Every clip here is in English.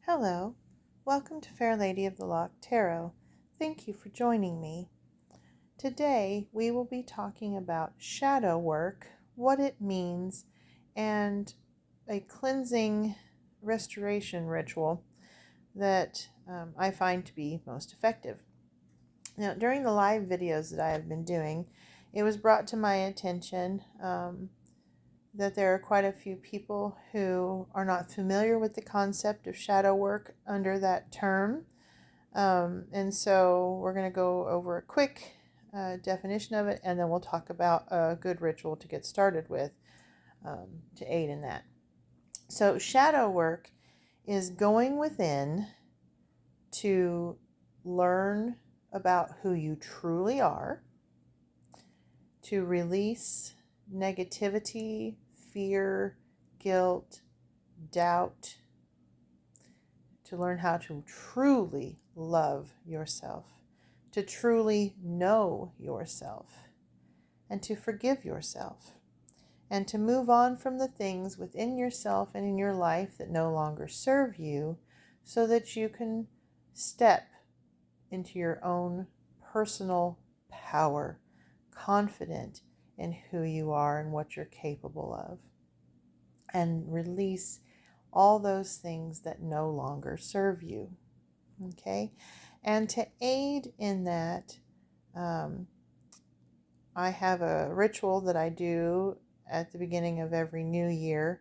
Hello, welcome to Fair Lady of the Loch Tarot. Thank you for joining me. Today we will be talking about shadow work, what it means, and a cleansing restoration ritual that I find to be most effective. Now, during the live videos that I have been doing, it was brought to my attention that there are quite a few people who are not familiar with the concept of shadow work under that term. And so we're going to go over a quick definition of it, and then we'll talk about a good ritual to get started with to aid in that. So shadow work is going within to learn about who you truly are, to release negativity, fear, guilt, doubt, to learn how to truly love yourself, to truly know yourself, and to forgive yourself, and to move on from the things within yourself and in your life that no longer serve you, so that you can step into your own personal power, confident in who you are and what you're capable of, and release all those things that no longer serve you. Okay? And to aid in that, I have a ritual that I do at the beginning of every new year,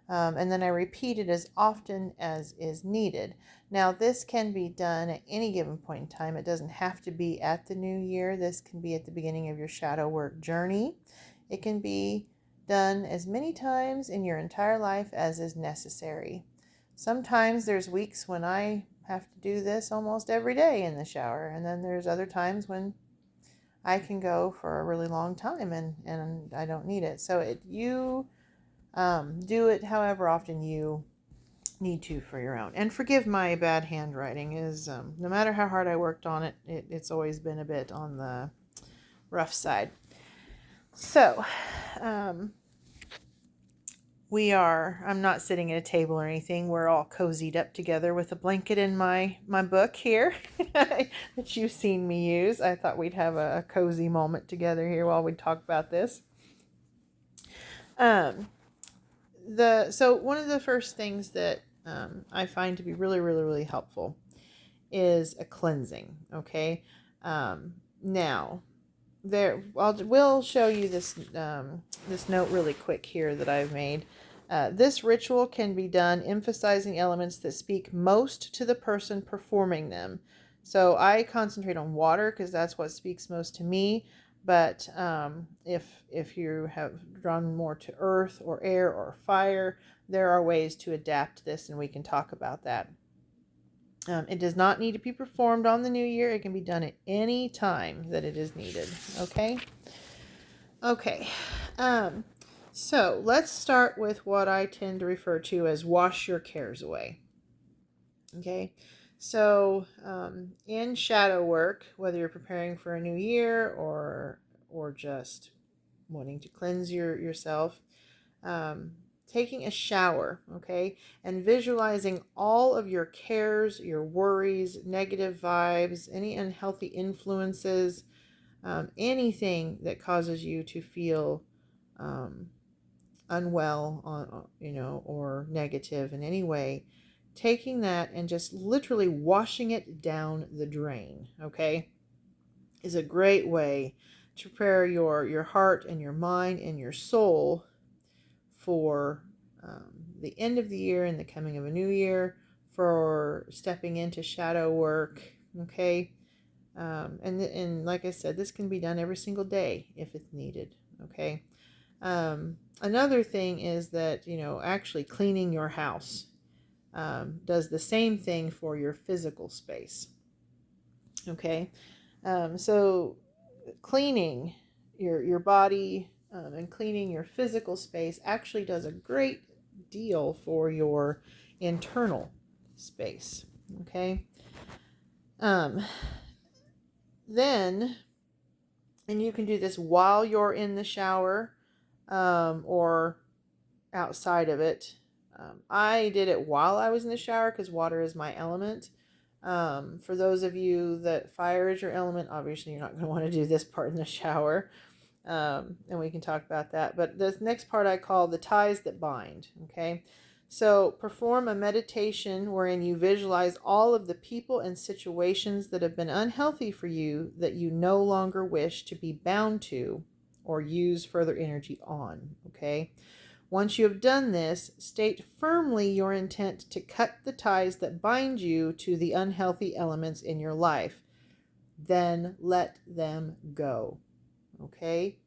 and then I repeat it as often as is needed. Now, this can be done at any given point in time. It doesn't have to be at the new year. This can be at the beginning of your shadow work journey. It can be done as many times in your entire life as is necessary. Sometimes there's weeks when I have to do this almost every day in the shower, and then there's other times when I can go for a really long time and I don't need it. So you do it however often you need to for your own. And forgive my bad handwriting. Is no matter how hard I worked on it, it's always been a bit on the rough side. So I'm not sitting at a table or anything. We're all cozied up together with a blanket in my book here that you've seen me use. I thought we'd have a cozy moment together here while we talk about this. So one of the first things that I find to be really, really, really helpful is a cleansing. Okay. Now, we'll show you this this note really quick here that I've made. This ritual can be done emphasizing elements that speak most to the person performing them. So I concentrate on water because that's what speaks most to me. But if you have drawn more to earth or air or fire, there are ways to adapt this, and we can talk about that. It does not need to be performed on the new year. It can be done at any time that it is needed. Okay? Okay. So let's start with what I tend to refer to as wash your cares away. Okay? So in shadow work, whether you're preparing for a new year or just wanting to cleanse yourself, taking a shower, okay, and visualizing all of your cares, your worries, negative vibes, any unhealthy influences, anything that causes you to feel unwell, or negative in any way, taking that and just literally washing it down the drain, okay, is a great way to prepare your heart and your mind and your soul for the end of the year and the coming of a new year, for stepping into shadow work, okay? And like I said, this can be done every single day if it's needed, okay? Another thing is that, actually cleaning your house does the same thing for your physical space, okay? So cleaning your body and cleaning your physical space actually does a great deal for your internal space, okay? Then, and you can do this while you're in the shower or outside of it. I did it while I was in the shower because water is my element. For those of you that fire is your element, obviously you're not going to want to do this part in the shower. And we can talk about that. But this next part I call the ties that bind. Okay. So perform a meditation wherein you visualize all of the people and situations that have been unhealthy for you that you no longer wish to be bound to or use further energy on. Okay. Once you have done this, state firmly your intent to cut the ties that bind you to the unhealthy elements in your life. Then let them go. Okay?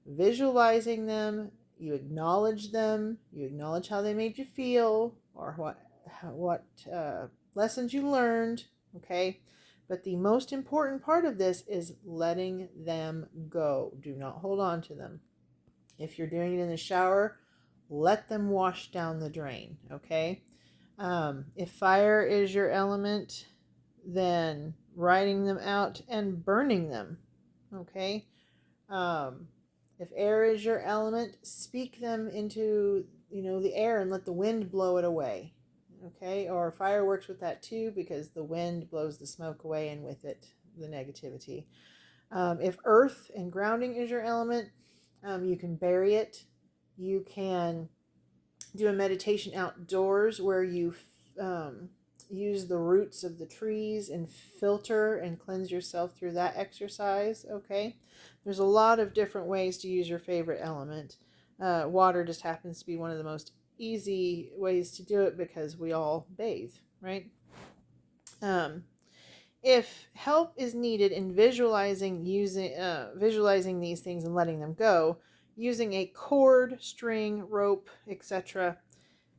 Visualizing them, you acknowledge them, you acknowledge how they made you feel or what lessons you learned. Okay? But the most important part of this is letting them go. Do not hold on to them. If you're doing it in the shower, let them wash down the drain. Okay? If fire is your element, then writing them out and burning them. Okay? If air is your element, speak them into, the air and let the wind blow it away. Okay? Or fire works with that too because the wind blows the smoke away and with it the negativity. If earth and grounding is your element, you can bury it. You can do a meditation outdoors where you use the roots of the trees and filter and cleanse yourself through that exercise. Okay, there's a lot of different ways to use your favorite element. Water just happens to be one of the most easy ways to do it because we all bathe, right? If help is needed in visualizing these things and letting them go, using a cord, string, rope, etc.,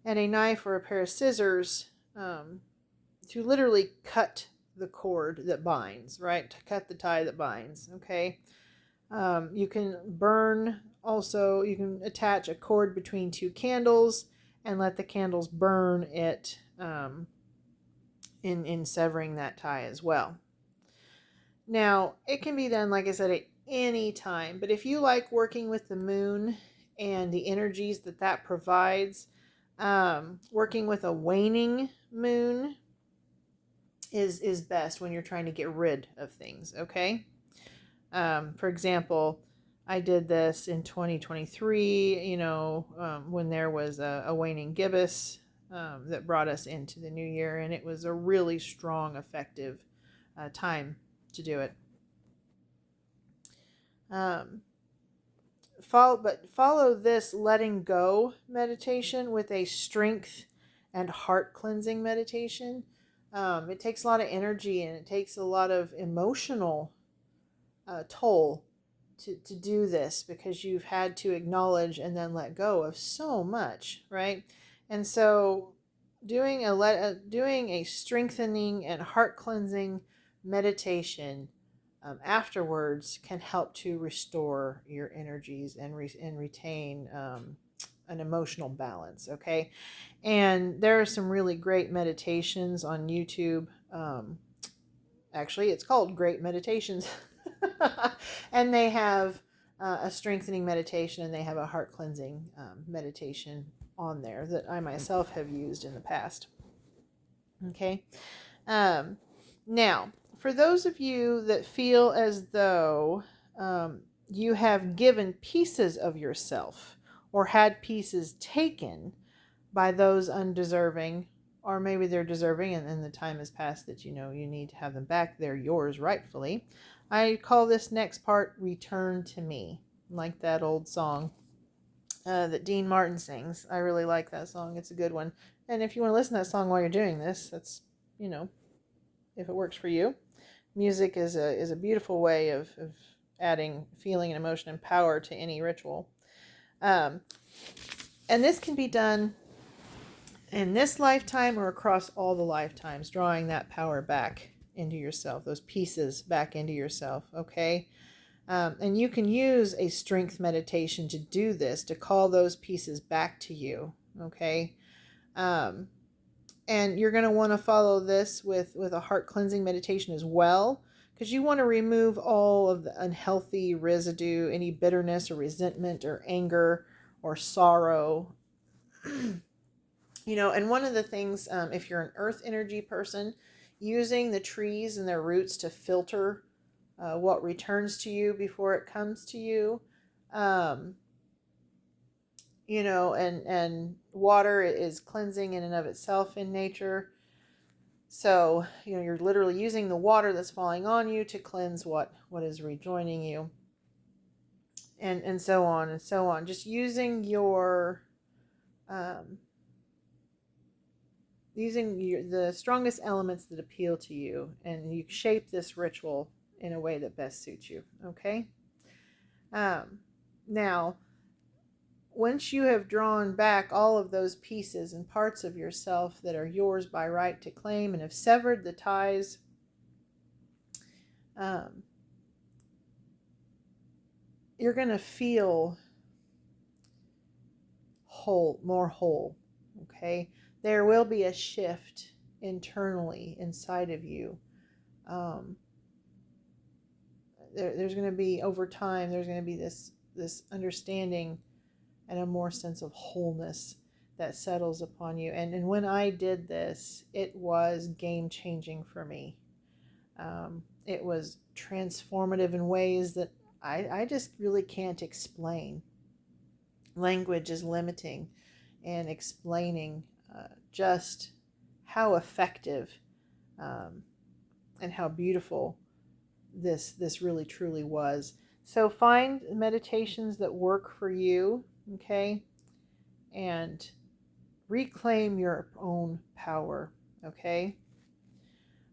and a knife or a pair of scissors to literally cut the cord that binds, right? To cut the tie that binds, okay? You can burn also, you can attach a cord between two candles and let the candles burn it in severing that tie as well. Now, it can be done, like I said, at any time, but if you like working with the moon and the energies that provides, working with a waning moon is best when you're trying to get rid of things, okay? For example, I did this in 2023, when there was a waning gibbous that brought us into the new year, and it was a really strong, effective time to do it. Follow this letting go meditation with a strength and heart cleansing meditation. It takes a lot of energy and it takes a lot of emotional toll to do this because you've had to acknowledge and then let go of so much, right? And so doing a strengthening and heart cleansing meditation afterwards can help to restore your energies and retain an emotional balance. Okay, and there are some really great meditations on YouTube. Actually, it's called Great Meditations, and they have a strengthening meditation and they have a heart cleansing meditation on there that I myself have used in the past. Okay, now, for those of you that feel as though you have given pieces of yourself or had pieces taken by those undeserving, or maybe they're deserving and the time has passed that you need to have them back, they're yours rightfully. I call this next part Return to Me, like that old song that Dean Martin sings. I really like that song. It's a good one. And if you want to listen to that song while you're doing this, that's, if it works for you. Music is a beautiful way of adding feeling and emotion and power to any ritual. And this can be done in this lifetime or across all the lifetimes, drawing that power back into yourself, those pieces back into yourself, okay? And you can use a strength meditation to do this, to call those pieces back to you, okay? And you're going to want to follow this with a heart cleansing meditation as well, because you want to remove all of the unhealthy residue, any bitterness or resentment or anger or sorrow And one of the things, if you're an earth energy person, using the trees and their roots to filter what returns to you before it comes to you. Um, and water is cleansing in and of itself in nature. So, you're literally using the water that's falling on you to cleanse what is rejoining you, and so on and so on. Just um, the strongest elements that appeal to you, and you shape this ritual in a way that best suits you. Okay. Now, once you have drawn back all of those pieces and parts of yourself that are yours by right to claim and have severed the ties, um, you're going to feel more whole. Okay. There will be a shift internally inside of you. Um, there's going to be, over time, there's going to be this understanding and a more sense of wholeness that settles upon you. And when I did this, it was game changing for me. It was transformative in ways that I just really can't explain. Language is limiting and explaining just how effective um, and how beautiful this really truly was. So find meditations that work for you, okay, and reclaim your own power, okay.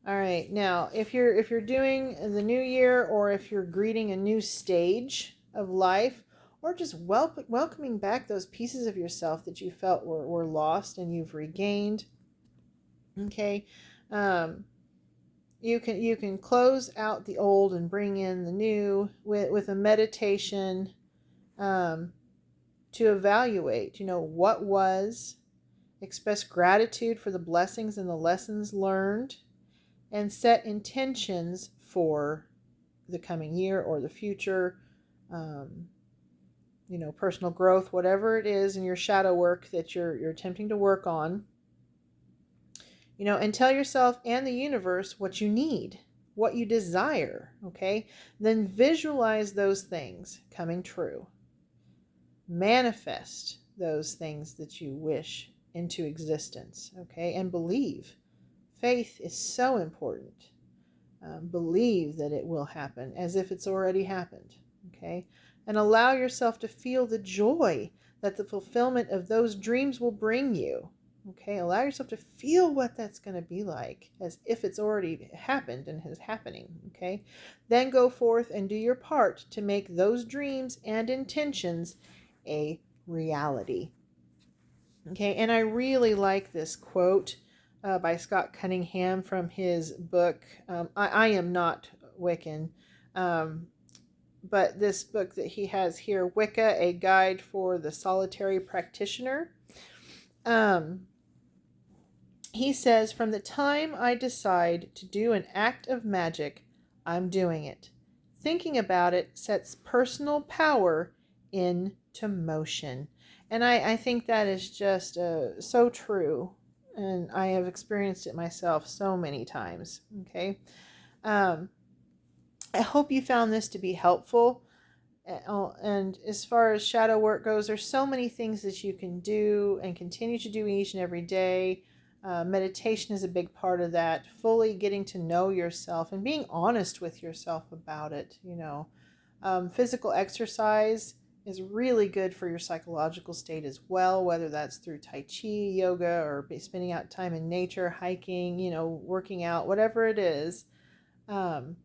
All right. Now, if you're doing the new year, or if you're greeting a new stage of life, or just welcoming back those pieces of yourself that you felt were lost and you've regained, okay, um, you can close out the old and bring in the new with a meditation, um, to evaluate, what was, express gratitude for the blessings and the lessons learned, and set intentions for the coming year or the future, um, personal growth, whatever it is in your shadow work that you're attempting to work on, and tell yourself and the universe what you need, what you desire, okay? Then visualize those things coming true. Manifest those things that you wish into existence, okay? And believe. Faith is so important. Believe that it will happen as if it's already happened, okay? And allow yourself to feel the joy that the fulfillment of those dreams will bring you, okay? Allow yourself to feel what that's going to be like as if it's already happened and is happening, okay? Then go forth and do your part to make those dreams and intentions a reality, okay? And I really like this quote by Scott Cunningham from his book. I am not Wiccan, but this book that he has here, Wicca, A Guide for the Solitary Practitioner. He says, "From the time I decide to do an act of magic, I'm doing it. Thinking about it sets personal power into motion." And I think that is just so true. And I have experienced it myself so many times. Okay. Um, I hope you found this to be helpful. And as far as shadow work goes, there's so many things that you can do and continue to do each and every day. Meditation is a big part of that. Fully getting to know yourself and being honest with yourself about it. Physical exercise is really good for your psychological state as well, whether that's through Tai Chi, yoga, or spending out time in nature, hiking, working out, whatever it is. Um,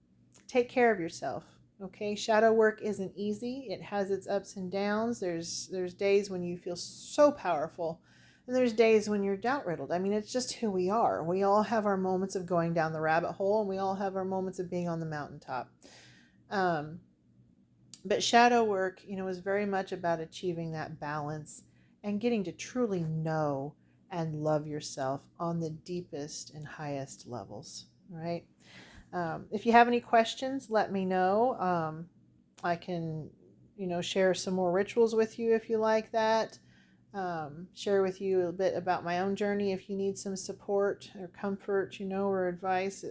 Take care of yourself. Okay, shadow work isn't easy. It has its ups and downs. There's days when you feel so powerful, and there's days when you're doubt riddled. I mean, it's just who we are. We all have our moments of going down the rabbit hole, and we all have our moments of being on the mountaintop. But shadow work, is very much about achieving that balance and getting to truly know and love yourself on the deepest and highest levels. Right? If you have any questions, let me know. I can, share some more rituals with you if you like that. share with you a little bit about my own journey. If you need some support or comfort, or advice,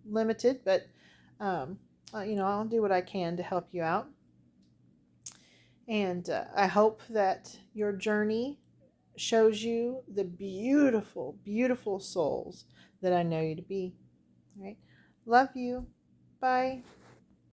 limited, but I'll do what I can to help you out. And I hope that your journey shows you the beautiful, beautiful souls that I know you to be. All right. Love you. Bye.